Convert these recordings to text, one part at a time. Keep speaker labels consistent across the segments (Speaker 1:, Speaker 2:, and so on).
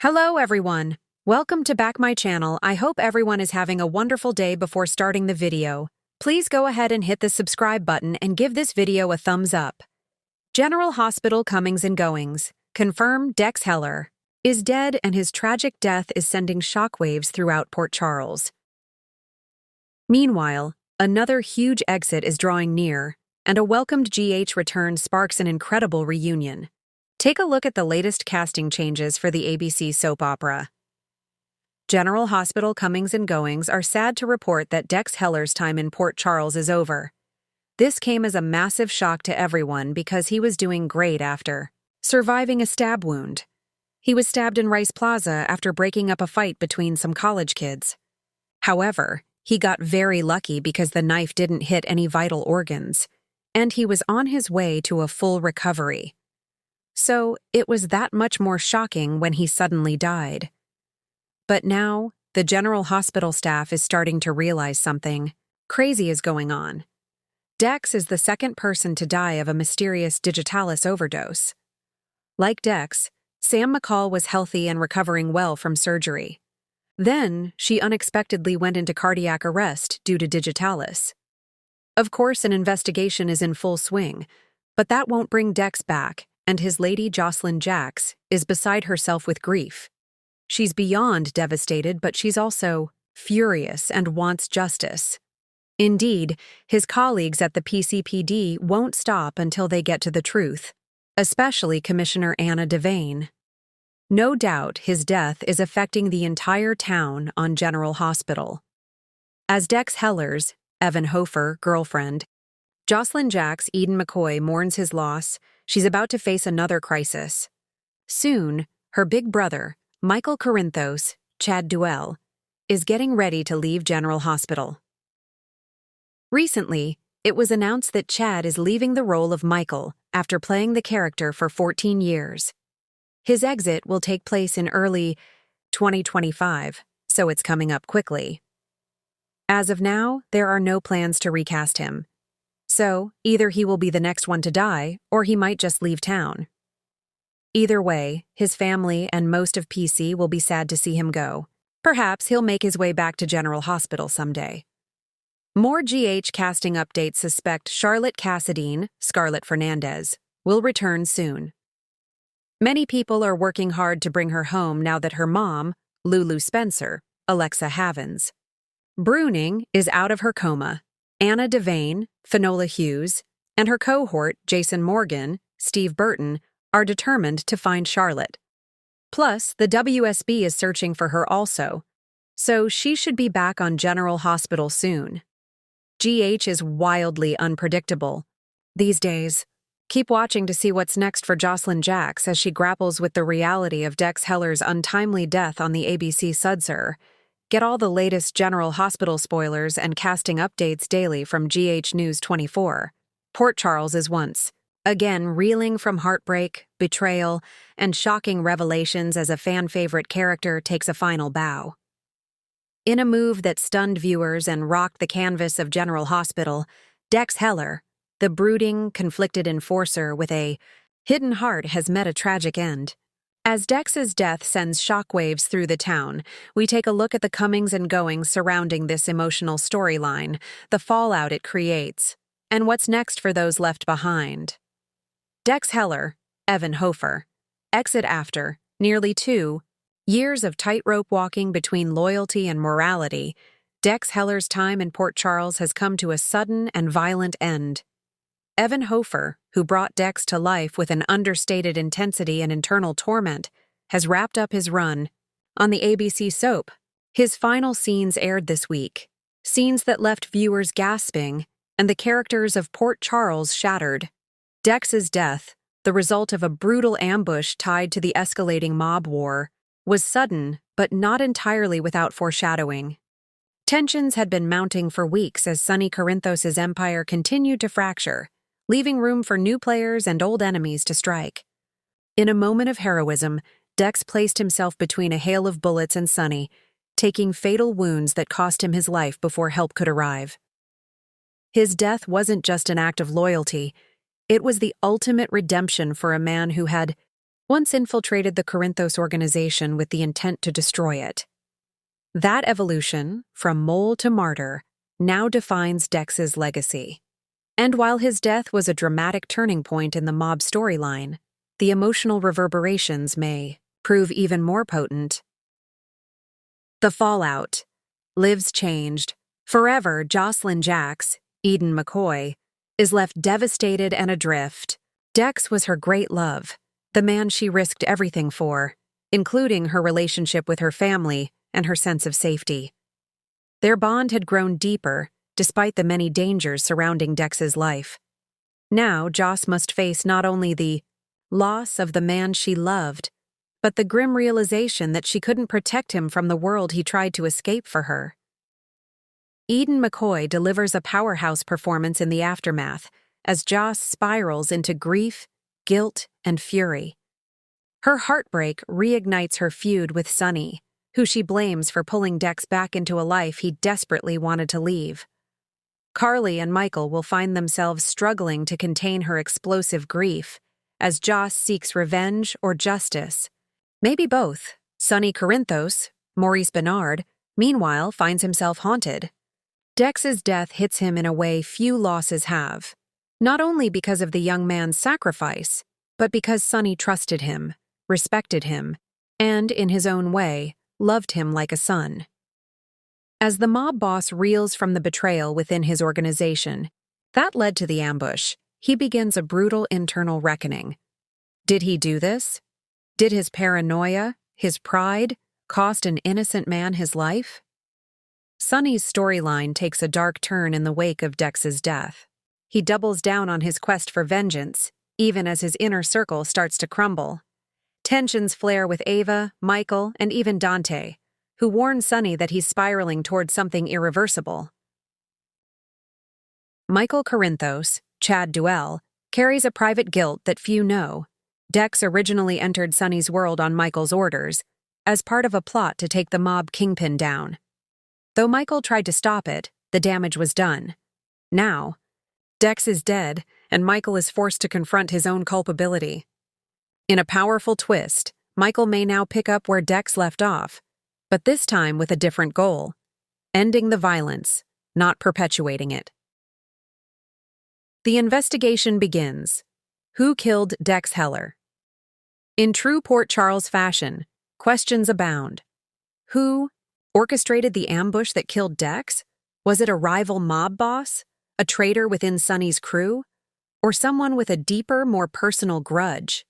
Speaker 1: Hello everyone! Welcome to back my channel. I hope everyone is having a wonderful day. Before starting the video, please go ahead and hit the subscribe button and give this video a thumbs up. General Hospital comings and goings. Confirm Dex Heller is dead, and his tragic death is sending shockwaves throughout Port Charles. Meanwhile, another huge exit is drawing near, and a welcomed GH return sparks an incredible reunion. Take a look at the latest casting changes for the ABC soap opera. General Hospital comings and goings are sad to report that Dex Heller's time in Port Charles is over. This came as a massive shock to everyone because he was doing great after surviving a stab wound. He was stabbed in Rice Plaza after breaking up a fight between some college kids. However, he got very lucky because the knife didn't hit any vital organs, and he was on his way to a full recovery. So, it was that much more shocking when he suddenly died. But now, the General Hospital staff is starting to realize something crazy is going on. Dex is the second person to die of a mysterious digitalis overdose. Like Dex, Sam McCall was healthy and recovering well from surgery. Then, she unexpectedly went into cardiac arrest due to digitalis. Of course, an investigation is in full swing, but that won't bring Dex back, and his lady Jocelyn Jax is beside herself with grief. She's beyond devastated, but she's also furious and wants justice. Indeed, his colleagues at the PCPD won't stop until they get to the truth, especially Commissioner Anna Devane. No doubt his death is affecting the entire town on General Hospital. As Dex Heller's, Evan Hofer, girlfriend, Jocelyn Jax Eden McCoy mourns his loss. She's about to face another crisis. Soon, her big brother, Michael Corinthos, Chad Duell, is getting ready to leave General Hospital. Recently, it was announced that Chad is leaving the role of Michael after playing the character for 14 years. His exit will take place in early 2025, so it's coming up quickly. As of now, there are no plans to recast him. So, either he will be the next one to die, or he might just leave town. Either way, his family and most of PC will be sad to see him go. Perhaps he'll make his way back to General Hospital someday. More GH casting updates suspect Charlotte Cassadine, Scarlett Fernandez, will return soon. Many people are working hard to bring her home now that her mom, Lulu Spencer, Alexa Havens, Bruning, is out of her coma. Anna Devane, Finola Hughes, and her cohort, Jason Morgan, Steve Burton, are determined to find Charlotte. Plus, the WSB is searching for her also, so she should be back on General Hospital soon. GH is wildly unpredictable these days. Keep watching to see what's next for Jocelyn Jax as she grapples with the reality of Dex Heller's untimely death on the ABC Sudser. Get all the latest General Hospital spoilers and casting updates daily from GH News 24. Port Charles is once again reeling from heartbreak, betrayal, and shocking revelations as a fan-favorite character takes a final bow. In a move that stunned viewers and rocked the canvas of General Hospital, Dex Heller, the brooding, conflicted enforcer with a hidden heart, has met a tragic end. As Dex's death sends shockwaves through the town, we take a look at the comings and goings surrounding this emotional storyline, the fallout it creates, and what's next for those left behind. Dex Heller, Evan Hofer, exit after nearly 2 years of tightrope walking between loyalty and morality. Dex Heller's time in Port Charles has come to a sudden and violent end. Evan Hofer, who brought Dex to life with an understated intensity and internal torment, has wrapped up his run on the ABC soap. His final scenes aired this week, scenes that left viewers gasping and the characters of Port Charles shattered. Dex's death, the result of a brutal ambush tied to the escalating mob war, was sudden but not entirely without foreshadowing. Tensions had been mounting for weeks as Sonny Corinthos' empire continued to fracture, leaving room for new players and old enemies to strike. In a moment of heroism, Dex placed himself between a hail of bullets and Sonny, taking fatal wounds that cost him his life before help could arrive. His death wasn't just an act of loyalty, it was the ultimate redemption for a man who had once infiltrated the Corinthos organization with the intent to destroy it. That evolution, from mole to martyr, now defines Dex's legacy. And while his death was a dramatic turning point in the mob storyline, the emotional reverberations may prove even more potent. The fallout. Lives changed. Forever, Jocelyn Jacks, Eden McCoy, is left devastated and adrift. Dex was her great love, the man she risked everything for, including her relationship with her family and her sense of safety. Their bond had grown deeper, despite the many dangers surrounding Dex's life. Now, Joss must face not only the loss of the man she loved, but the grim realization that she couldn't protect him from the world he tried to escape for her. Eden McCoy delivers a powerhouse performance in the aftermath as Joss spirals into grief, guilt, and fury. Her heartbreak reignites her feud with Sonny, who she blames for pulling Dex back into a life he desperately wanted to leave. Carly and Michael will find themselves struggling to contain her explosive grief as Joss seeks revenge or justice. Maybe both. Sonny Corinthos, Maurice Bernard, meanwhile finds himself haunted. Dex's death hits him in a way few losses have, not only because of the young man's sacrifice, but because Sonny trusted him, respected him, and, in his own way, loved him like a son. As the mob boss reels from the betrayal within his organization, that led to the ambush, he begins a brutal internal reckoning. Did he do this? Did his paranoia, his pride, cost an innocent man his life? Sonny's storyline takes a dark turn in the wake of Dex's death. He doubles down on his quest for vengeance, even as his inner circle starts to crumble. Tensions flare with Ava, Michael, and even Dante, who warn Sonny that he's spiraling towards something irreversible. Michael Corinthos, Chad Duell, carries a private guilt that few know. Dex originally entered Sonny's world on Michael's orders, as part of a plot to take the mob kingpin down. Though Michael tried to stop it, the damage was done. Now, Dex is dead, and Michael is forced to confront his own culpability. In a powerful twist, Michael may now pick up where Dex left off, but this time with a different goal: ending the violence, not perpetuating it. The investigation begins. Who killed Dex Heller? In true Port Charles fashion, questions abound. Who orchestrated the ambush that killed Dex? Was it a rival mob boss? A traitor within Sonny's crew? Or someone with a deeper, more personal grudge?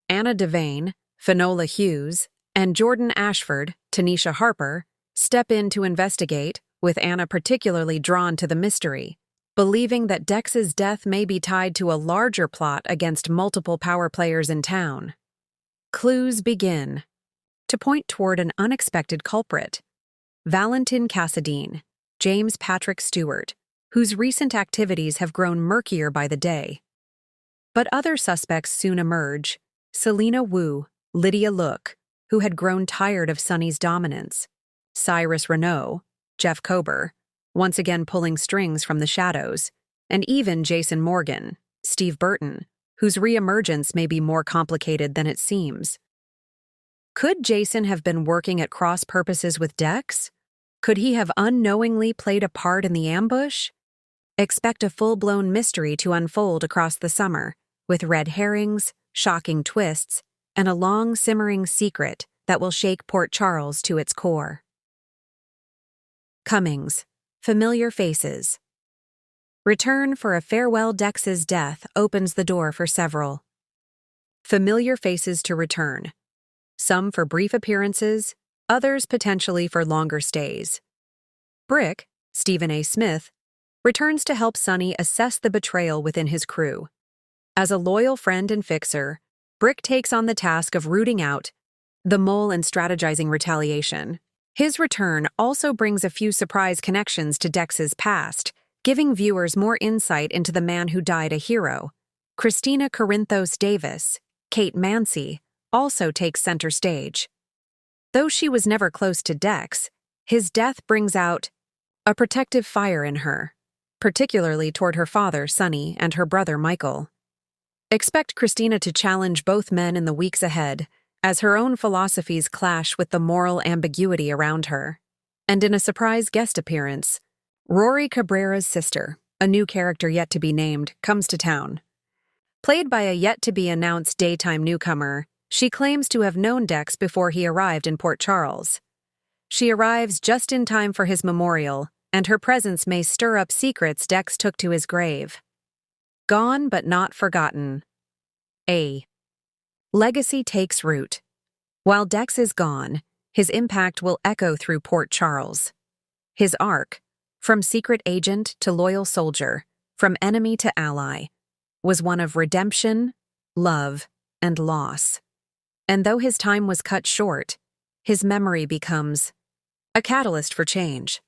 Speaker 1: Anna Devane, Finola Hughes, and Jordan Ashford, Tanisha Harper, step in to investigate, with Anna particularly drawn to the mystery, believing that Dex's death may be tied to a larger plot against multiple power players in town. Clues begin to point toward an unexpected culprit: Valentin Cassadine, James Patrick Stewart, whose recent activities have grown murkier by the day. But other suspects soon emerge: Selena Wu, Lydia Look, who had grown tired of Sonny's dominance, Cyrus Renault, Jeff Kober, once again pulling strings from the shadows, and even Jason Morgan, Steve Burton, whose reemergence may be more complicated than it seems. Could Jason have been working at cross purposes with Dex? Could he have unknowingly played a part in the ambush? Expect a full-blown mystery to unfold across the summer, with red herrings, shocking twists, and a long simmering secret that will shake Port Charles to its core. Cummings, Familiar Faces. Return for a farewell. Dex's death opens the door for several familiar faces to return, some for brief appearances, others potentially for longer stays. Brick, Stephen A. Smith, returns to help Sonny assess the betrayal within his crew. As a loyal friend and fixer, Brick takes on the task of rooting out the mole and strategizing retaliation. His return also brings a few surprise connections to Dex's past, giving viewers more insight into the man who died a hero. Christina Corinthos Davis, Kate Mancy, also takes center stage. Though she was never close to Dex, his death brings out a protective fire in her, particularly toward her father, Sonny, and her brother, Michael. Expect Christina to challenge both men in the weeks ahead, as her own philosophies clash with the moral ambiguity around her. And in a surprise guest appearance, Rory Cabrera's sister, a new character yet to be named, comes to town. Played by a yet-to-be-announced daytime newcomer, she claims to have known Dex before he arrived in Port Charles. She arrives just in time for his memorial, and her presence may stir up secrets Dex took to his grave. Gone but not forgotten. A. Legacy takes root. While Dex is gone, his impact will echo through Port Charles. His arc, from secret agent to loyal soldier, from enemy to ally, was one of redemption, love, and loss. And though his time was cut short, his memory becomes a catalyst for change.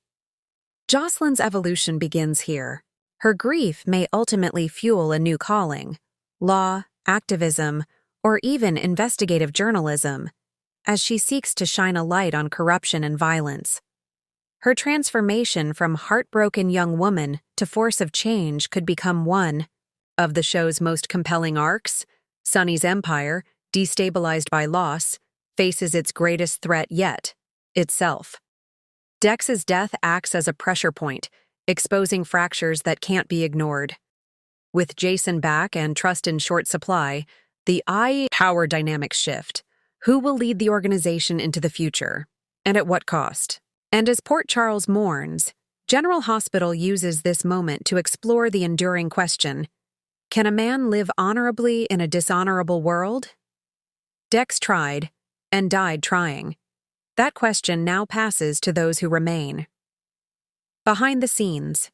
Speaker 1: Jocelyn's evolution begins here. Her grief may ultimately fuel a new calling, law, activism, or even investigative journalism, as she seeks to shine a light on corruption and violence. Her transformation from heartbroken young woman to force of change could become one of the show's most compelling arcs. Sunny's empire, destabilized by loss, faces its greatest threat yet, itself. Dex's death acts as a pressure point, exposing fractures that can't be ignored. With Jason back and trust in short supply, the power dynamics shift. Who will lead the organization into the future? And at what cost? And as Port Charles mourns, General Hospital uses this moment to explore the enduring question: can a man live honorably in a dishonorable world? Dex tried, and died trying. That question now passes to those who remain. Behind the scenes.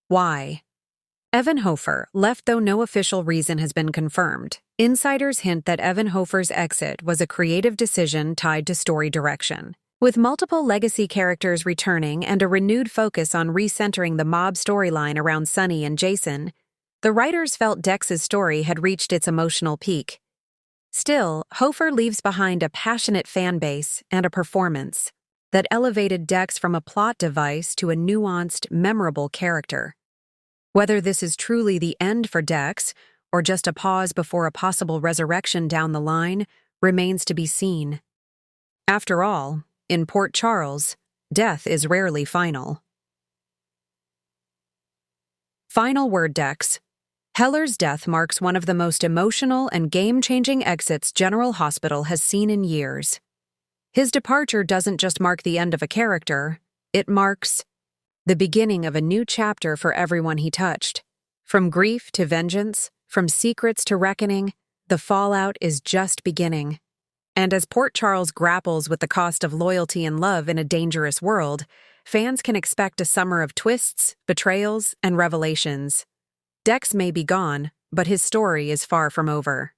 Speaker 1: Why? Evan Hofer left though no official reason has been confirmed. Insiders hint that Evan Hofer's exit was a creative decision tied to story direction. With multiple legacy characters returning and a renewed focus on recentering the mob storyline around Sunny and Jason, the writers felt Dex's story had reached its emotional peak. Still, Hofer leaves behind a passionate fan base and a performance that elevated Dex from a plot device to a nuanced, memorable character. Whether this is truly the end for Dex, or just a pause before a possible resurrection down the line, remains to be seen. After all, in Port Charles, death is rarely final. Final word, Dex. Heller's death marks one of the most emotional and game-changing exits General Hospital has seen in years. His departure doesn't just mark the end of a character, it marks the beginning of a new chapter for everyone he touched. From grief to vengeance, from secrets to reckoning, the fallout is just beginning. And as Port Charles grapples with the cost of loyalty and love in a dangerous world, fans can expect a summer of twists, betrayals, and revelations. Dex may be gone, but his story is far from over.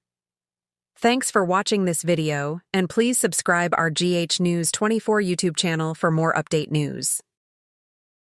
Speaker 1: Thanks for watching this video, and please subscribe our GH News 24 YouTube channel for more update news.